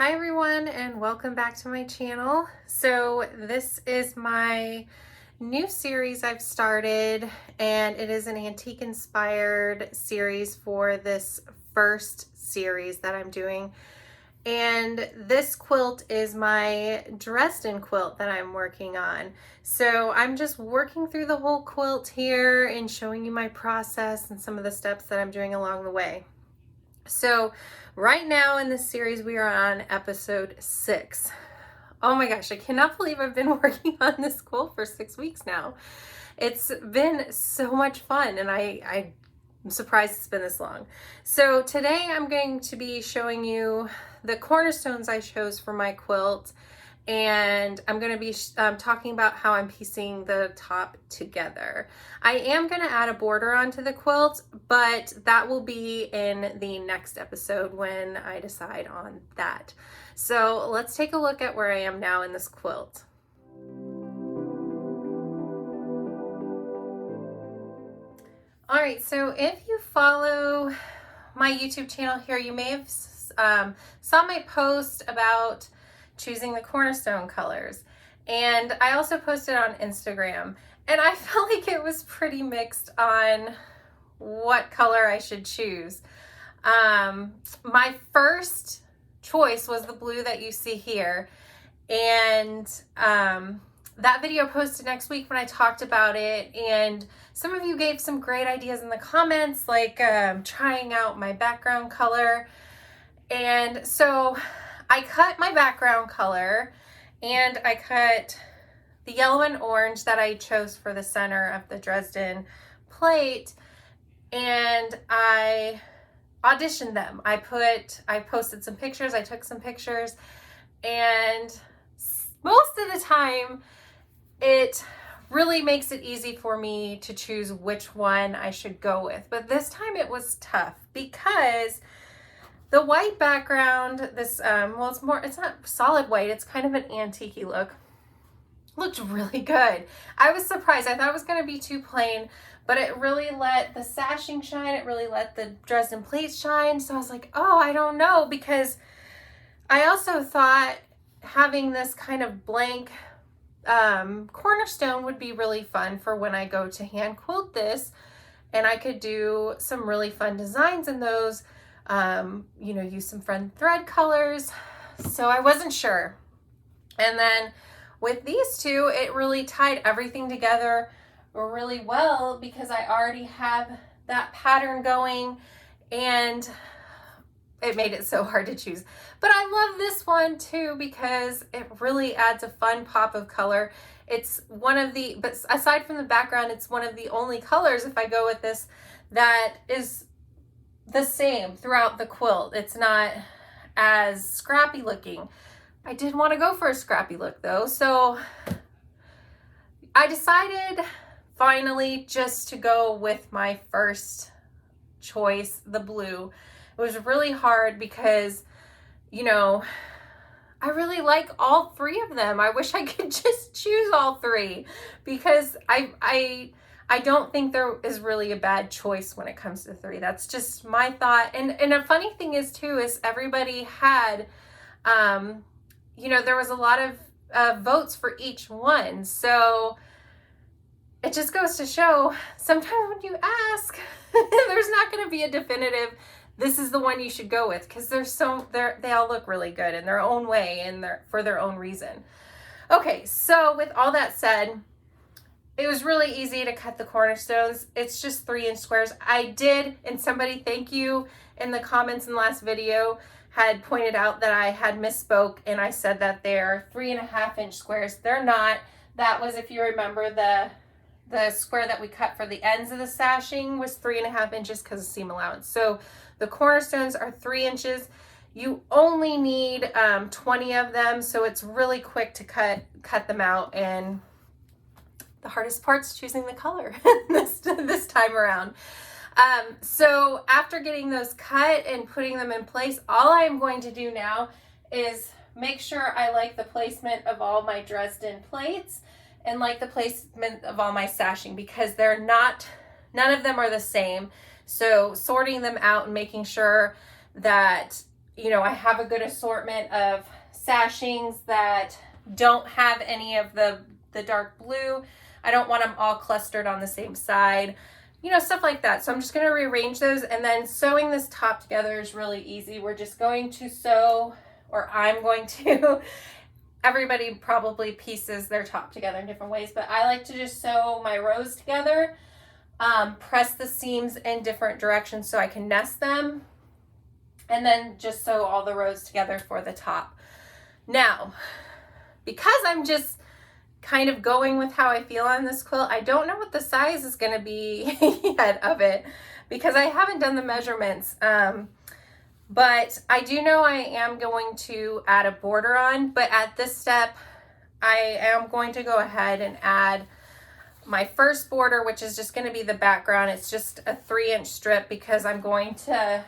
Hi everyone and welcome back to my channel. So this is my new series I've started, and it is an antique inspired series for this first series that I'm doing. And this quilt is my Dresden quilt that I'm working on. So I'm just working through the whole quilt here and showing you my process and some of the steps that I'm doing along the way. So right now in this series, we are on episode 6. Oh my gosh, I cannot believe I've been working on this quilt for 6 weeks now. It's been so much fun, and I'm surprised it's been this long. So today I'm going to be showing you the cornerstones I chose for my quilt, and I'm going to be talking about how I'm piecing the top together. I am going to add a border onto the quilt, but that will be in the next episode when I decide on that. So let's take a look at where I am now in this quilt. All right, so if you follow my YouTube channel here, you may have saw my post about choosing the cornerstone colors, and I also posted on Instagram, and I felt like it was pretty mixed on what color I should choose. My first choice was the blue that you see here, and that video posted next week when I talked about it, and some of you gave some great ideas in the comments, like trying out my background color. And so I cut my background color, and I cut the yellow and orange that I chose for the center of the Dresden plate, and I auditioned them. I posted some pictures, I took some pictures, and most of the time it really makes it easy for me to choose which one I should go with. But this time it was tough because the white background, this, it's not solid white, it's kind of an antique look, looked really good. I was surprised. I thought it was going to be too plain, but it really let the sashing shine, it really let the Dresden plates shine. So I was like, oh, I don't know, because I also thought having this kind of blank cornerstone would be really fun for when I go to hand quilt this, and I could do some really fun designs in those, use some fun thread colors. So I wasn't sure. And then with these two, it really tied everything together really well because I already have that pattern going, and it made it so hard to choose. But I love this one too because it really adds a fun pop of color. It's one of the, but aside from the background, it's one of the only colors, if I go with this, that is the same throughout the quilt. It's not as scrappy looking. I did want to go for a scrappy look though, so I decided finally just to go with my first choice, the blue. It was really hard because, I really like all three of them. I wish I could just choose all three because I don't think there is really a bad choice when it comes to three. That's just my thought. And a funny thing is too, is everybody had, there was a lot of votes for each one. So it just goes to show sometimes when you ask, there's not going to be a definitive, this is the one you should go with, because they all look really good in their own way and for their own reason. Okay, so with all that said, it was really easy to cut the cornerstones. It's just 3-inch squares. I did, and somebody, thank you, in the comments in the last video, had pointed out that I had misspoke, and I said that they're 3.5-inch squares. They're not. That was, if you remember, the square that we cut for the ends of the sashing was 3.5 inches because of seam allowance. So the cornerstones are 3 inches. You only need 20 of them, so it's really quick to cut them out. And the hardest part's choosing the color this time around. So after getting those cut and putting them in place, all I'm going to do now is make sure I like the placement of all my Dresden plates and like the placement of all my sashing, because none of them are the same. So sorting them out and making sure that you know, I have a good assortment of sashings that don't have any of the dark blue. I don't want them all clustered on the same side, you know, stuff like that. So I'm just going to rearrange those, and then sewing this top together is really easy. We're just going to sew, or I'm going to, everybody probably pieces their top together in different ways, but I like to just sew my rows together, press the seams in different directions so I can nest them, and then just sew all the rows together for the top. Now, because I'm just kind of going with how I feel on this quilt, I don't know what the size is going to be yet of it, because I haven't done the measurements. But I do know I am going to add a border on, but at this step, I am going to go ahead and add my first border, which is just going to be the background. It's just a 3-inch strip, because I'm going to,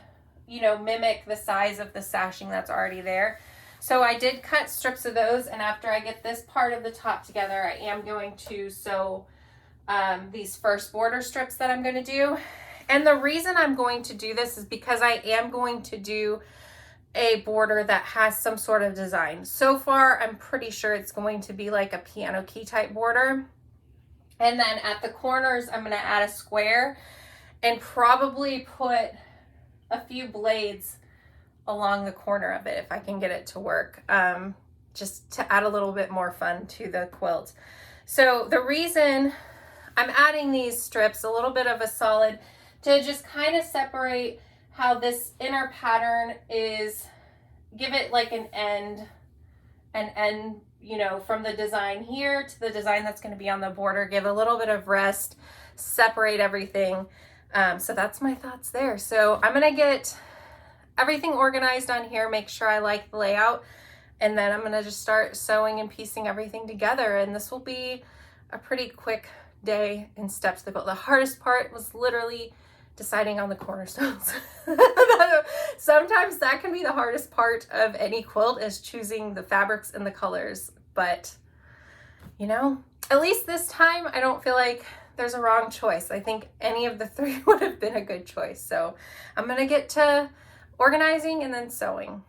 you know, mimic the size of the sashing that's already there. So I did cut strips of those, and after I get this part of the top together, I am going to sew these first border strips that I'm going to do. And the reason I'm going to do this is because I am going to do a border that has some sort of design. So far, I'm pretty sure it's going to be like a piano key type border. And then at the corners, I'm going to add a square and probably put a few blades along the corner of it if I can get it to work, just to add a little bit more fun to the quilt. So the reason I'm adding these strips, a little bit of a solid, to just kind of separate how this inner pattern is, give it like an end, you know, from the design here to the design that's going to be on the border, give a little bit of rest, separate everything. So that's my thoughts there. So I'm going to get everything organized on here, make sure I like the layout, and then I'm going to just start sewing and piecing everything together. And this will be a pretty quick day and steps to the quilt. The hardest part was literally deciding on the cornerstones. Sometimes that can be the hardest part of any quilt, is choosing the fabrics and the colors. But, you know, at least this time I don't feel like there's a wrong choice. I think any of the three would have been a good choice. So I'm going to get to organizing and then sewing.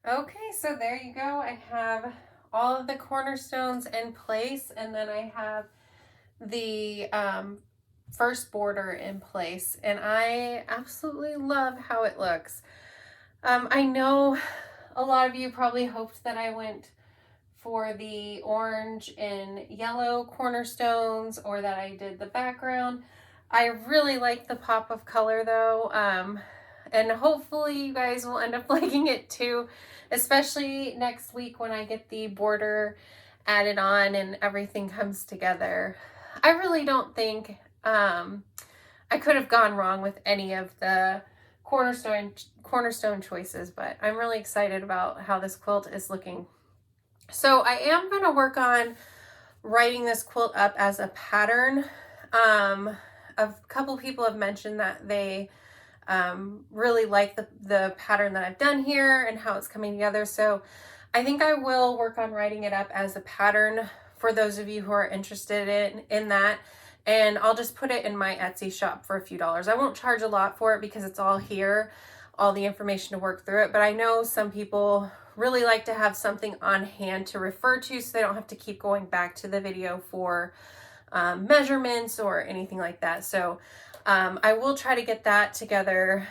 Okay, so there you go. I have all of the cornerstones in place, and then I have the first border in place, and I absolutely love how it looks. I know a lot of you probably hoped that I went for the orange and yellow cornerstones, or that I did the background. I really like the pop of color though, and hopefully you guys will end up liking it too, especially next week when I get the border added on and everything comes together. I really don't think I could have gone wrong with any of the cornerstone choices, but I'm really excited about how this quilt is looking. So I am going to work on writing this quilt up as a pattern. A couple people have mentioned that they really like the pattern that I've done here and how it's coming together. So I think I will work on writing it up as a pattern for those of you who are interested in that. And I'll just put it in my Etsy shop for a few dollars. I won't charge a lot for it because it's all here, all the information to work through it. But I know some people really like to have something on hand to refer to so they don't have to keep going back to the video for measurements or anything like that. So I will try to get that together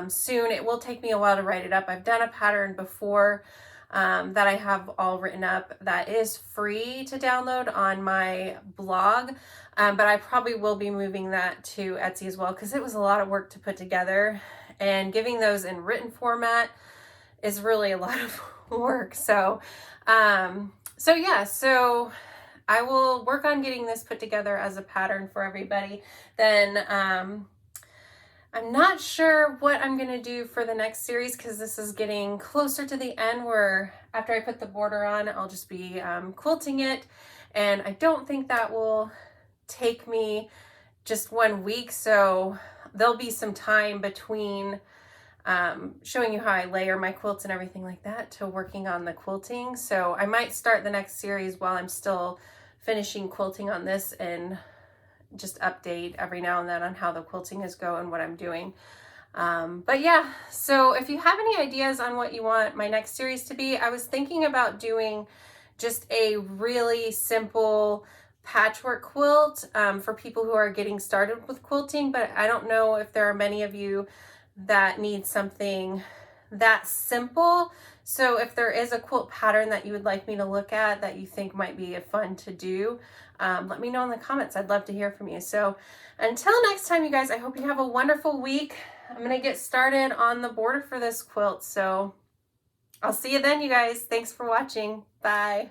soon. It will take me a while to write it up. I've done a pattern before that I have all written up that is free to download on my blog, but I probably will be moving that to Etsy as well because it was a lot of work to put together, and giving those in written format is really a lot of work. So so I will work on getting this put together as a pattern for everybody. Then I'm not sure what I'm going to do for the next series because this is getting closer to the end, where after I put the border on, I'll just be quilting it. And I don't think that will take me just 1 week. So there'll be some time between showing you how I layer my quilts and everything like that to working on the quilting. So I might start the next series while I'm still finishing quilting on this and just update every now and then on how the quilting is going, what I'm doing. But yeah, so if you have any ideas on what you want my next series to be, I was thinking about doing just a really simple patchwork quilt for people who are getting started with quilting, but I don't know if there are many of you that need something that simple. So if there is a quilt pattern that you would like me to look at that you think might be fun to do, let me know in the comments. I'd love to hear from you. So until next time, you guys, I hope you have a wonderful week. I'm going to get started on the border for this quilt. So I'll see you then, you guys. Thanks for watching. Bye.